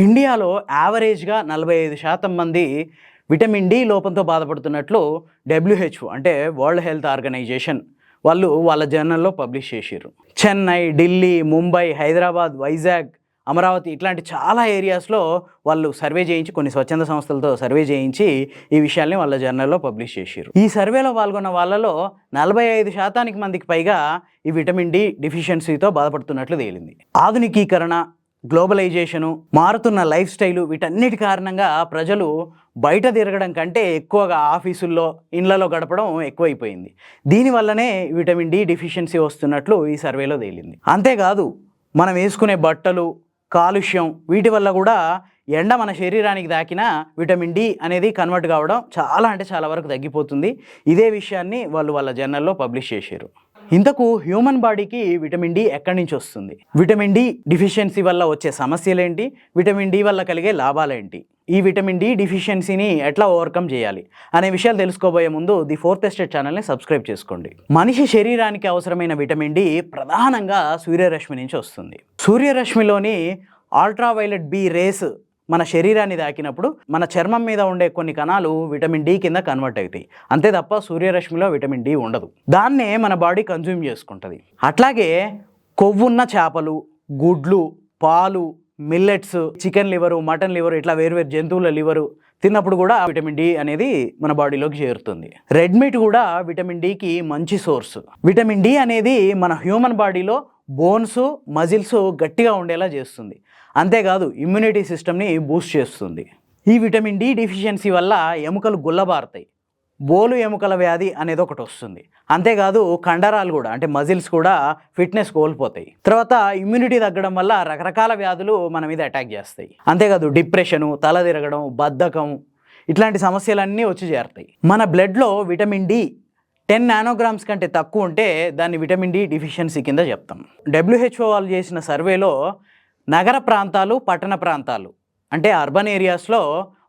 ఇండియాలో యావరేజ్‌గా 45% మంది విటమిన్ డి లోపంతో బాధపడుతున్నట్లు డబ్ల్యూహెచ్ఓ అంటే వరల్డ్ హెల్త్ ఆర్గనైజేషన్ వాళ్ళు వాళ్ళ జర్నల్‌లో పబ్లిష్ చేసిర్రు. చెన్నై, ఢిల్లీ, ముంబై, హైదరాబాద్, వైజాగ్, అమరావతి ఇట్లాంటి చాలా ఏరియాస్‌లో వాళ్ళు సర్వే చేయించి కొన్ని స్వచ్ఛంద సంస్థలతో సర్వే చేయించి ఈ విషయాల్ని వాళ్ళ జర్నల్‌లో పబ్లిష్ చేసిర్రు. ఈ సర్వేలో పాల్గొన్న వాళ్ళలో 45% మందికి పైగా ఈ విటమిన్ డి డెఫిషియన్సీతో బాధపడుతున్నట్లు తేలింది. ఆధునికీకరణ, గ్లోబలైజేషను, మారుతున్న లైఫ్ స్టైలు వీటన్నిటి కారణంగా ప్రజలు బయట తిరగడం కంటే ఎక్కువగా ఆఫీసుల్లో, ఇళ్లలో గడపడం ఎక్కువైపోయింది. దీనివల్లనే విటమిన్ డి డెఫిషియన్సీ వస్తున్నట్లు ఈ సర్వేలో తేలింది. అంతేకాదు మనం వేసుకునే బట్టలు, కాలుష్యం వీటి వల్ల కూడా ఎండ మన శరీరానికి తాకినా విటమిన్ డి అనేది కన్వర్ట్ కావడం చాలా వరకు తగ్గిపోతుంది. ఇదే విషయాన్ని వాళ్ళు వాళ్ళ జర్నల్లో పబ్లిష్ చేశారు. ఇంతకు హ్యూమన్ బాడీకి విటమిన్ డి ఎక్కడి నుంచి వస్తుంది? విటమిన్ డి డిఫిషియన్సీ వల్ల వచ్చే సమస్యలేంటి? విటమిన్ డి వల్ల కలిగే లాభాలేంటి? ఈ విటమిన్ డి డిఫిషియన్సీని ఎట్లా ఓవర్కమ్ చేయాలి అనే విషయాలు తెలుసుకోబోయే ముందు ది ఫోర్త్ ఎస్టేట్ ఛానల్ని సబ్స్క్రైబ్ చేసుకోండి. మనిషి శరీరానికి అవసరమైన విటమిన్ డి ప్రధానంగా సూర్యరశ్మి నుంచి వస్తుంది. సూర్యరశ్మిలోని అల్ట్రావైలెట్ బి రేస్ మన శరీరాన్ని తాకినప్పుడు మన చర్మం మీద ఉండే కొన్ని కణాలు విటమిన్ డి కింద కన్వర్ట్ అవుతాయి. అంతే తప్ప సూర్యరశ్మిలో విటమిన్ డి ఉండదు. దాన్నే మన బాడీ కన్జ్యూమ్ చేసుకుంటుంది. అట్లాగే కొవ్వున్న చేపలు, గుడ్లు, పాలు, millets, chicken liver, mutton liver ఇట్లా వేరువేరు జంతువుల లివరు తిన్నప్పుడు కూడా విటమిన్ డి అనేది మన బాడీలోకి చేరుతుంది. రెడ్ మీట్ కూడా విటమిన్ డికి మంచి సోర్స్. విటమిన్ డి అనేది మన హ్యూమన్ బాడీలో బోన్స్, మజిల్స్ గట్టిగా ఉండేలా చేస్తుంది. అంతేకాదు ఇమ్యూనిటీ సిస్టమ్ని బూస్ట్ చేస్తుంది. ఈ విటమిన్ డి డెఫిషియన్సీ వల్ల ఎముకలు గుల్లబారుతాయి. బోలు ఎముకల వ్యాధి అనేది ఒకటి వస్తుంది. అంతేకాదు కండరాలు కూడా అంటే మజిల్స్ కూడా ఫిట్నెస్ కోల్పోతాయి. తర్వాత ఇమ్యూనిటీ తగ్గడం వల్ల రకరకాల వ్యాధులు మన మీద అటాక్ చేస్తాయి. అంతేకాదు డిప్రెషను, తల తిరగడం, బద్ధకం ఇట్లాంటి సమస్యలన్నీ వచ్చి చేరుతాయి. మన బ్లడ్లో విటమిన్ డి 10 నానోగ్రామ్స్ కంటే తక్కువ ఉంటే దాన్ని విటమిన్ డి డెఫిషియన్సీ కింద చెప్తాం. డబ్ల్యూహెచ్ఓ వాళ్ళు చేసిన సర్వేలో నగర ప్రాంతాలు, పట్టణ ప్రాంతాలు అంటే అర్బన్ ఏరియాస్లో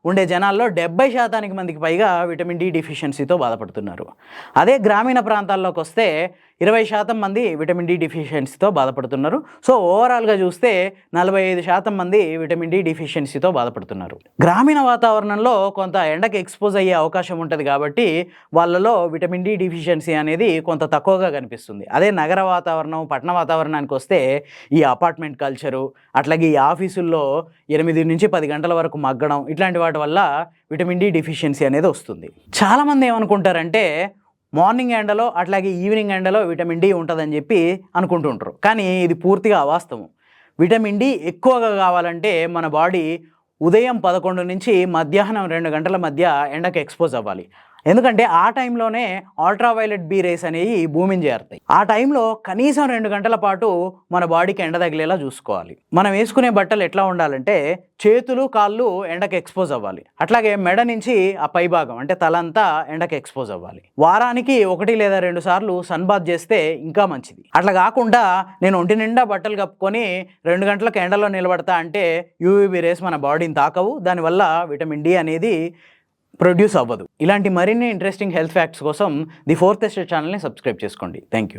ఉండే జనాల్లో 70% మందికి పైగా విటమిన్ డి డెఫిషియన్సీతో బాధపడుతున్నారు. అదే గ్రామీణ ప్రాంతాల్లోకి వస్తే 20% మంది విటమిన్ డి డెఫిషియన్సీతో బాధపడుతున్నారు. సో ఓవరాల్గా చూస్తే 45% మంది విటమిన్ డి డెఫిషియన్సీతో బాధపడుతున్నారు. గ్రామీణ వాతావరణంలో కొంత ఎండకు ఎక్స్పోజ్ అయ్యే అవకాశం ఉంటుంది కాబట్టి వాళ్ళలో విటమిన్ డి డెఫిషియన్సీ అనేది కొంత తక్కువగా కనిపిస్తుంది. అదే నగర వాతావరణం, పట్టణ వాతావరణానికి వస్తే ఈ అపార్ట్మెంట్ కల్చరు, అట్లాగే ఈ ఆఫీసుల్లో 8 నుంచి 10 గంటల వరకు మగ్గడం ఇట్లాంటి వాటి వల్ల విటమిన్ డి డెఫిషియన్సీ అనేది వస్తుంది. చాలామంది ఏమనుకుంటారంటే మార్నింగ్ ఎండలో అట్లాగే ఈవినింగ్ ఎండలో విటమిన్ డి ఉంటుందని చెప్పి అనుకుంటుంటారు. కానీ ఇది పూర్తిగా అవాస్తవం. విటమిన్ డి ఎక్కువగా కావాలంటే మన బాడీ ఉదయం 11 నుంచి మధ్యాహ్నం 2 గంటల మధ్య ఎండకు ఎక్స్పోజ్ అవ్వాలి. ఎందుకంటే ఆ టైంలోనే అల్ట్రావైలెట్ బి రేస్ అనేవి భూమిని చేరుతాయి. ఆ టైంలో కనీసం 2 గంటల పాటు మన బాడీకి ఎండ తగిలేలా చూసుకోవాలి. మనం వేసుకునే బట్టలు ఎట్లా ఉండాలంటే చేతులు, కాళ్ళు ఎండకు ఎక్స్పోజ్ అవ్వాలి. అట్లాగే మెడ నుంచి ఆ పై భాగం అంటే తలంతా ఎండకు ఎక్స్పోజ్ అవ్వాలి. వారానికి 1 లేదా 2 సార్లు సన్ బాత్ చేస్తే ఇంకా మంచిది. అట్లా కాకుండా నేను ఒంటి నిండా బట్టలు కప్పుకొని 2 గంటలకు ఎండలో నిలబడతా అంటే యూవీబీ రేస్ మన బాడీని తాకవు. దానివల్ల విటమిన్ డి అనేది ప్రొడ్యూస్ అవ్వదు. ఇలాంటి మరిన్ని ఇంట్రెస్టింగ్ హెల్త్ ఫ్యాక్ట్స్ కోసం ది ఫోర్త్ ఎస్టేట్ ఛానల్ని సబ్స్క్రైబ్ చేసుకోండి. Thank you.